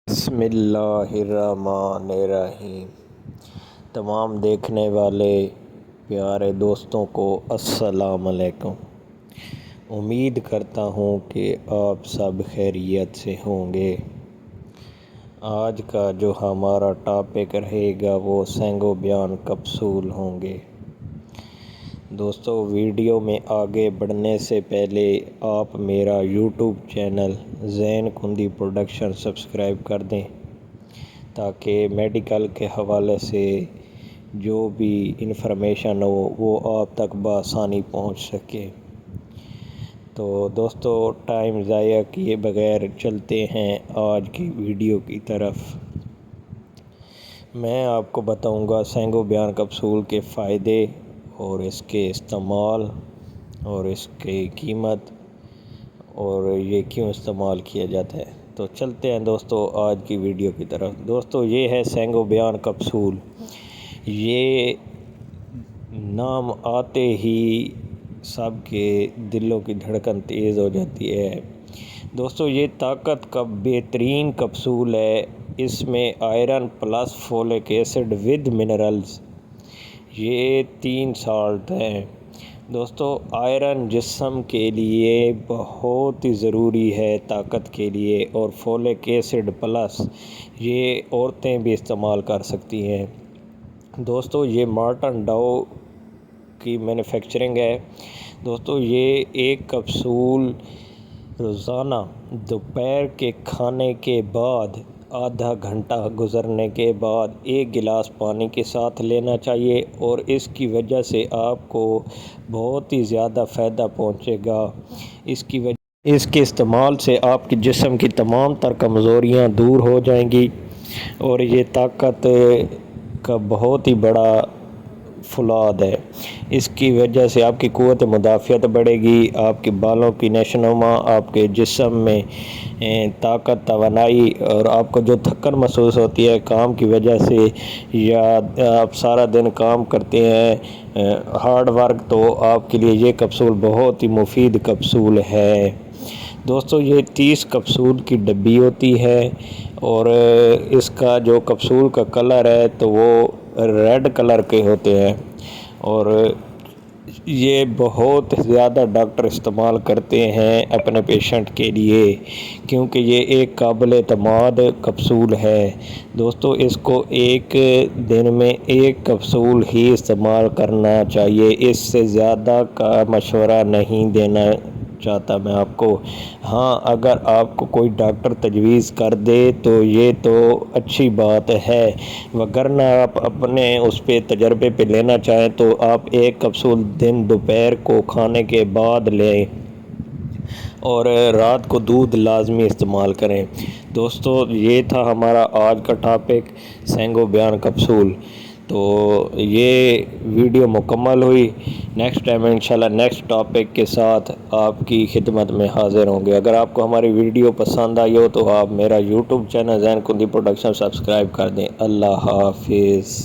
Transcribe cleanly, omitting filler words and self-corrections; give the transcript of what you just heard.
بسم اللہ الرحمن الرحیم۔ تمام دیکھنے والے پیارے دوستوں کو السلام علیکم۔ امید کرتا ہوں کہ آپ سب خیریت سے ہوں گے۔ آج کا جو ہمارا ٹاپک رہے گا وہ سینگ و بیان کپسول ہوں گے۔ دوستو، ویڈیو میں آگے بڑھنے سے پہلے آپ میرا یوٹیوب چینل زین کندی پروڈکشن سبسکرائب کر دیں تاکہ میڈیکل کے حوالے سے جو بھی انفارمیشن ہو وہ آپ تک بآسانی پہنچ سکے۔ تو دوستو، ٹائم ضائع کیے بغیر چلتے ہیں آج کی ویڈیو کی طرف۔ میں آپ کو بتاؤں گا سینگ و بیان کپسول کے فائدے اور اس کے استعمال اور اس کی قیمت اور یہ کیوں استعمال کیا جاتا ہے۔ تو چلتے ہیں دوستو آج کی ویڈیو کی طرف۔ دوستو، یہ ہے سینگ و بیان کپسول۔ یہ نام آتے ہی سب کے دلوں کی دھڑکن تیز ہو جاتی ہے۔ دوستو، یہ طاقت کا بہترین کپسول ہے۔ اس میں iron plus folic acid with minerals, یہ 3 سالٹ ہیں۔ دوستو، آئرن جسم کے لیے بہت ہی ضروری ہے طاقت کے لیے، اور فولک ایسڈ پلس یہ عورتیں بھی استعمال کر سکتی ہیں۔ دوستو، یہ مارٹن ڈاؤ کی مینوفیکچرنگ ہے۔ دوستو، یہ ایک کپسول روزانہ دوپہر کے کھانے کے بعد آدھا گھنٹہ گزرنے کے بعد 1 گلاس پانی کے ساتھ لینا چاہیے، اور اس کی وجہ سے آپ کو بہت ہی زیادہ فائدہ پہنچے گا۔ اس کے استعمال سے آپ کے جسم کی تمام تر کمزوریاں دور ہو جائیں گی، اور یہ طاقت کا بہت ہی بڑا فولاد ہے۔ اس کی وجہ سے آپ کی قوت مدافعت بڑھے گی، آپ کے بالوں کی نشو و نما، آپ کے جسم میں طاقت، توانائی، اور آپ کو جو تھکن محسوس ہوتی ہے کام کی وجہ سے، یا آپ سارا دن کام کرتے ہیں ہارڈ ورک، تو آپ کے لیے یہ کپسول بہت ہی مفید کپسول ہے۔ دوستو، یہ 30 کپسول کی ڈبی ہوتی ہے، اور اس کا جو کپسول کا کلر ہے تو وہ ریڈ کلر کے ہوتے ہیں، اور یہ بہت زیادہ ڈاکٹر استعمال کرتے ہیں اپنے پیشنٹ کے لیے، کیونکہ یہ ایک قابل اعتماد کپسول ہے۔ دوستو، اس کو ایک دن میں 1 کپسول ہی استعمال کرنا چاہیے، اس سے زیادہ کا مشورہ نہیں دینا چاہتا میں آپ کو۔ ہاں، اگر آپ کو کوئی ڈاکٹر تجویز کر دے تو یہ تو اچھی بات ہے، وگرنہ آپ اپنے اس پہ تجربے پہ لینا چاہیں تو آپ 1 کپسول دن دوپہر کو کھانے کے بعد لیں، اور رات کو دودھ لازمی استعمال کریں۔ دوستو، یہ تھا ہمارا آج کا ٹاپک سینگ و بیان کپسول۔ تو یہ ویڈیو مکمل ہوئی۔ نیکسٹ ٹائم انشاءاللہ نیکسٹ ٹاپک کے ساتھ آپ کی خدمت میں حاضر ہوں گے۔ اگر آپ کو ہماری ویڈیو پسند آئی ہو تو آپ میرا یوٹیوب چینل زین کندی پروڈکشن سبسکرائب کر دیں۔ اللہ حافظ۔